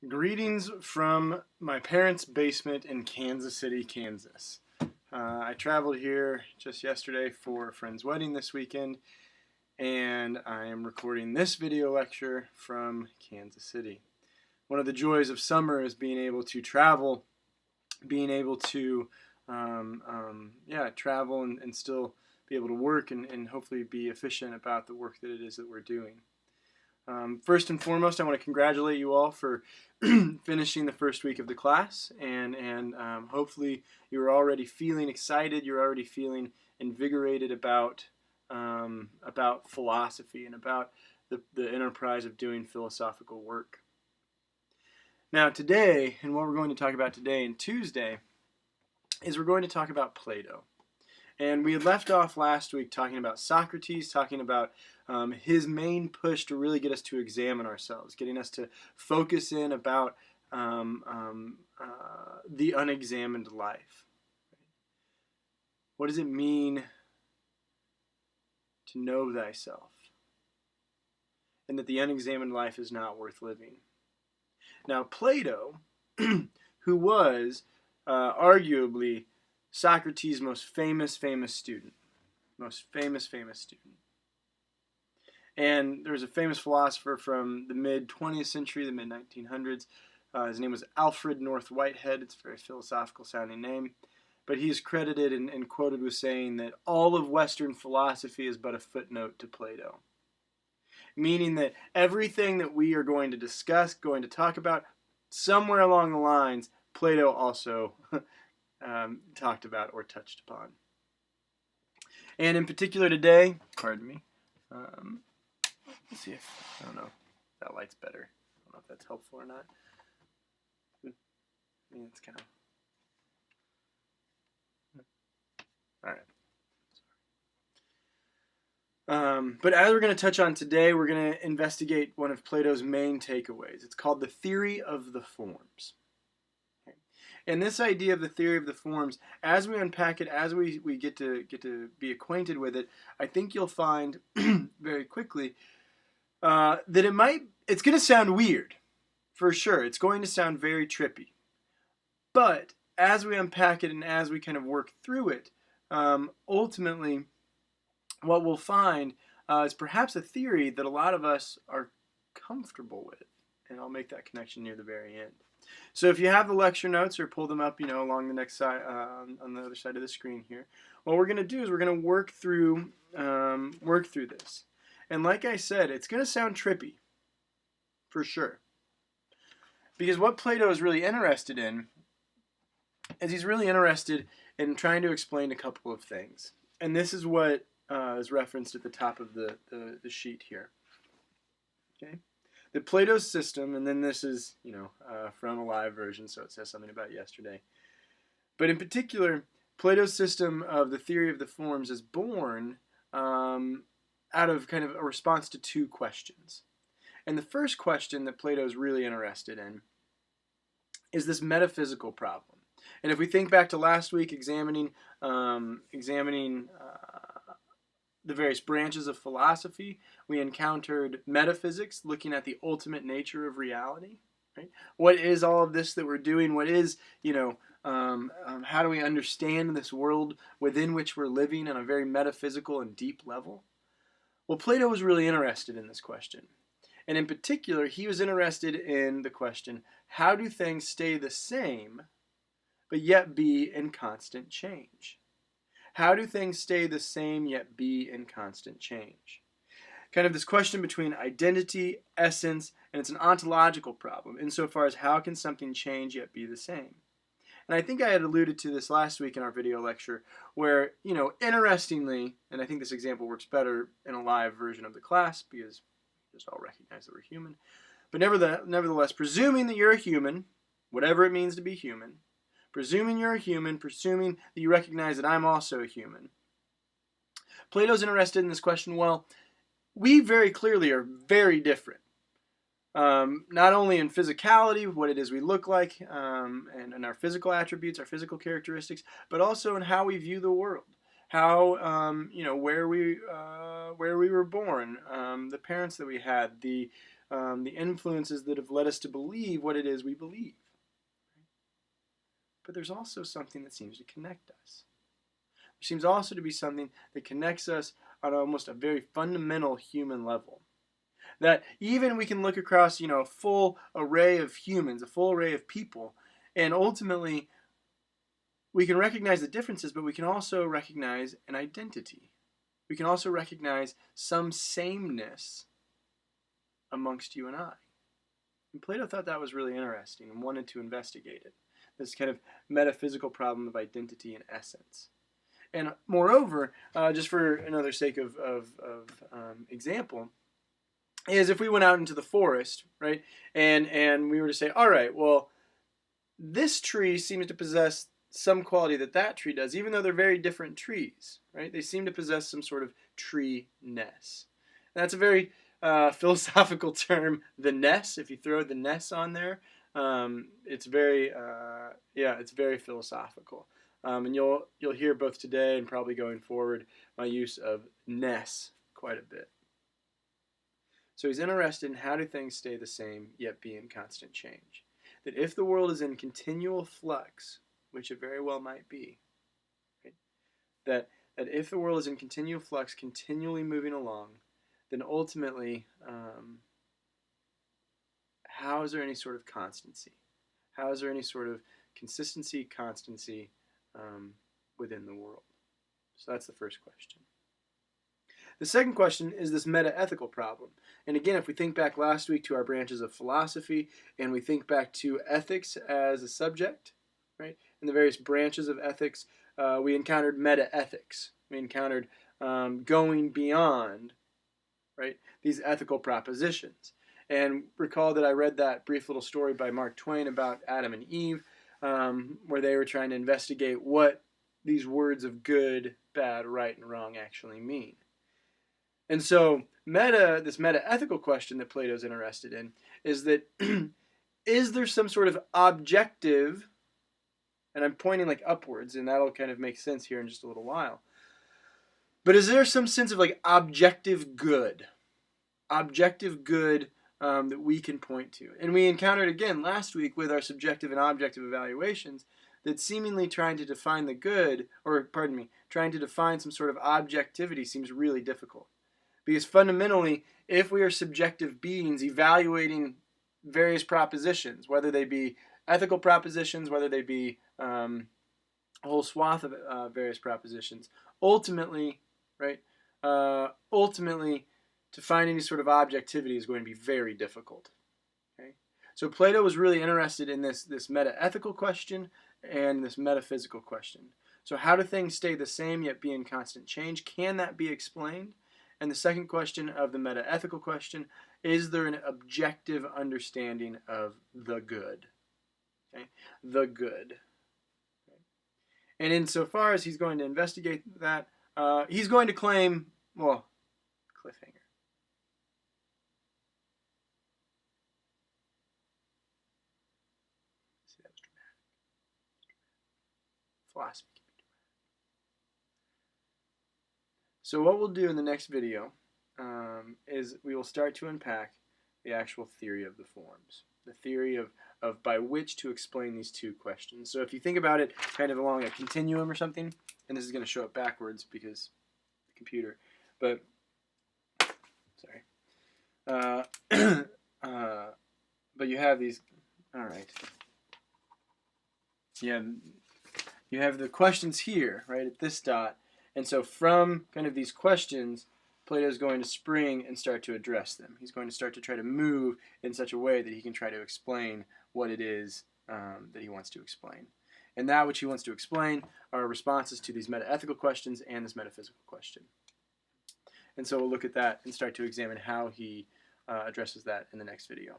Greetings from my parents' basement in Kansas City, Kansas. I traveled here just yesterday for a friend's wedding this weekend, and I am recording this video lecture from Kansas City. One of the joys of summer is being able to travel, being able to travel and still be able to work and hopefully be efficient about the work that it is that we're doing. First and foremost, I want to congratulate you all for finishing the first week of the class, and hopefully you're already feeling excited. You're already feeling invigorated about philosophy and about the enterprise of doing philosophical work. Now today, and what we're going to talk about today and Tuesday, is we're going to talk about Plato. And we had left off last week talking about Socrates, talking about his main push to really get us to examine ourselves, getting us to focus in about the unexamined life. What does it mean to know thyself? And that the unexamined life is not worth living. Now, Plato, who was arguably Socrates' most famous student. And there was a famous philosopher from the mid-20th century, the mid-1900s. His name was Alfred North Whitehead. It's a very philosophical sounding name. But he is credited and quoted with saying that all of Western philosophy is but a footnote to Plato. Meaning that everything that we are going to discuss, going to talk about, somewhere along the lines, Plato also talked about or touched upon. And in particular today, pardon me, let's see if, I don't know, if that light's better. I don't know if that's helpful or not. I mean, it's kind of, all right. But as we're going to touch on today, we're going to investigate one of Plato's main takeaways. It's called the theory of the forms. And this idea of the theory of the forms, as we unpack it, as we get to be acquainted with it, I think you'll find very quickly that it's going to sound weird, for sure. It's going to sound very trippy. But as we unpack it and as we kind of work through it, ultimately what we'll find is perhaps a theory that a lot of us are comfortable with. And I'll make that connection near the very end. So if you have the lecture notes or pull them up, along the next side, on the other side of the screen here, what we're going to do is we're going to work through this. And like I said, it's going to sound trippy, for sure. Because what Plato is really interested in is he's really interested in trying to explain a couple of things. And this is what is referenced at the top of the sheet here. Okay. The Plato's system, and then this is, from a live version, so it says something about yesterday. But in particular, Plato's system of the theory of the forms is born out of kind of a response to two questions. And the first question that Plato is really interested in is this metaphysical problem. And if we think back to last week, examining the various branches of philosophy, we encountered metaphysics, looking at the ultimate nature of reality. Right? What is all of this that we're doing? What is, how do we understand this world within which we're living on a very metaphysical and deep level? Well, Plato was really interested in this question. And in particular, he was interested in the question, how do things stay the same, but yet be in constant change? How do things stay the same yet be in constant change? Kind of this question between identity, essence, and it's an ontological problem insofar as how can something change yet be the same? And I think I had alluded to this last week in our video lecture where, interestingly, and I think this example works better in a live version of the class because we just all recognize that we're human. But nevertheless, presuming that you're a human, whatever it means to be human, presuming you're a human, presuming that you recognize that I'm also a human, Plato's interested in this question, well, we very clearly are very different. Not only in physicality, what it is we look like, and our physical attributes, our physical characteristics, but also in how we view the world. How, where we were born, the parents that we had, the the influences that have led us to believe what it is we believe. But there's also something that seems to connect us. There seems also to be something that connects us on almost a very fundamental human level. That even we can look across, a full array of humans, a full array of people, and ultimately we can recognize the differences, but we can also recognize an identity. We can also recognize some sameness amongst you and I. And Plato thought that was really interesting and wanted to investigate it. This kind of metaphysical problem of identity and essence. And moreover, just for another sake of example, is if we went out into the forest, right, and we were to say, all right, well, this tree seems to possess some quality that that tree does, even though they're very different trees, right? They seem to possess some sort of tree-ness. That's a very philosophical term, the ness. If you throw the ness on there, it's very, it's very philosophical. And you'll hear both today and probably going forward my use of ness quite a bit. So he's interested in how do things stay the same yet be in constant change. That if the world is in continual flux, which it very well might be, right? that if the world is in continual flux, continually moving along, then ultimately, how is there any sort of constancy? How is there any sort of consistency, constancy within the world? So that's the first question. The second question is this meta-ethical problem. And again, if we think back last week to our branches of philosophy, and we think back to ethics as a subject, right? In the various branches of ethics, we encountered meta-ethics. We encountered going beyond, right, these ethical propositions. And recall that I read that brief little story by Mark Twain about Adam and Eve, where they were trying to investigate what these words of good, bad, right, and wrong actually mean. And so this meta-ethical question that Plato's interested in is that is there some sort of objective, and I'm pointing like upwards, and that'll kind of make sense here in just a little while, but is there some sense of like objective good that we can point to? And we encountered again last week with our subjective and objective evaluations that seemingly trying to define the good, trying to define some sort of objectivity seems really difficult. Because fundamentally, if we are subjective beings evaluating various propositions, whether they be ethical propositions, whether they be a whole swath of various propositions, ultimately, right, to find any sort of objectivity is going to be very difficult. Okay? So Plato was really interested in this meta-ethical question and this metaphysical question. So how do things stay the same yet be in constant change? Can that be explained? And the second question of the meta-ethical question, is there an objective understanding of the good? Okay? The good. Okay? And insofar as he's going to investigate that, he's going to claim, well, cliffhanger. See, that was dramatic. Philosophy. So what we'll do in the next video is we will start to unpack the actual theory of the forms, the theory of by which to explain these two questions. So if you think about it kind of along a continuum or something, and this is going to show up backwards because the computer, but sorry, but you have these. All right, you have the questions here, right, at this dot. And so from kind of these questions, Plato is going to spring and start to address them. He's going to start to try to move in such a way that he can try to explain what it is that he wants to explain. And that which he wants to explain are responses to these meta-ethical questions and this metaphysical question. And so we'll look at that and start to examine how he addresses that in the next video.